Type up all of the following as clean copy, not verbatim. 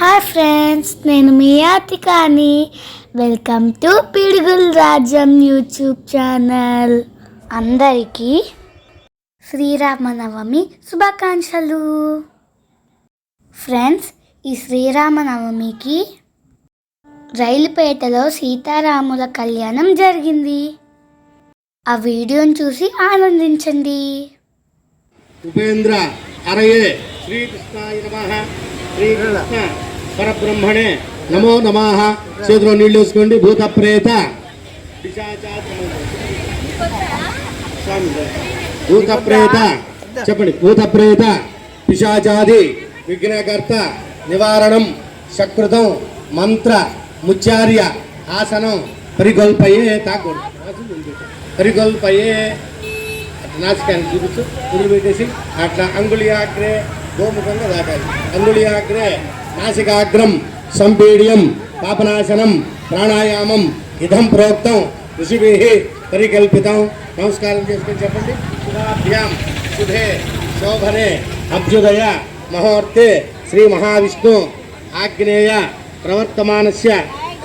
Hi friends, నేను మీ యాతికాని. Welcome to పిడుగుల రాజ్యం యూట్యూబ్ ఛానల్. అందరికీ శ్రీరామనవమి శుభాకాంక్షలు. ఫ్రెండ్స్, ఈ శ్రీరామనవమికి రైలుపేటలో సీతారాముల కళ్యాణం జరిగింది. ఆ వీడియోని చూసి ఆనందించండి. ఉపేంద్ర అరయే శ్రీకృష్ణాయ నమః. శ్రీకృష్ణ పరబ్రహ్మణే నమో నమః. చేతిలో నీళ్ళు వేసుకోండి. భూత ప్రేత భూత ప్రేత చెప్పండి. భూత ప్రేత పిశాచాది విఘ్నకర్త నివారణం సకృతం మంత్ర ముచ్చార్య ఆసనం పరిగొల్పయే తాకూడదు. పరిగొల్పయే నాసికాన్ని చూపించు. వదిలిపెట్టేసి అట్లా అంగుళియాగ్రే గోముఖంగా దాటాలి. అంగుళియాగ్రే నాసికాగ్రం సంపీడ్యం పాపనాశనం ప్రాణాయామం ఇదం ప్రోక్తం ఋషిభిః పరికల్పితం. నమస్కారం చేసుకొని చెప్పండి. శుభాభ్యాం శుభే శోభనే అభ్యుదయ మహోర్తే శ్రీ మహావిష్ణు ఆగ్నేయ ప్రవర్తమానస్య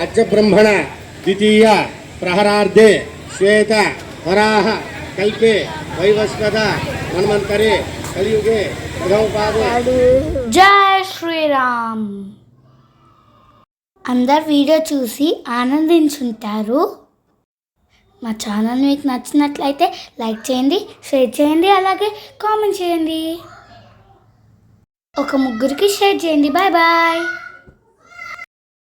అచ్చబ్రహ్మణ ద్వితీయ ప్రహరార్ధే శ్వేత వరాహ కల్పే వైవస్వత మన్వంతరే కలియుగే జై శ్రీరామ్. అందరు వీడియో చూసి ఆనందించుంటారు. మా ఛానల్ మీకు నచ్చినట్లయితే లైక్ చేయండి, షేర్ చేయండి, అలాగే కామెంట్ చేయండి. ఒక ముగ్గురికి షేర్ చేయండి. Bye bye.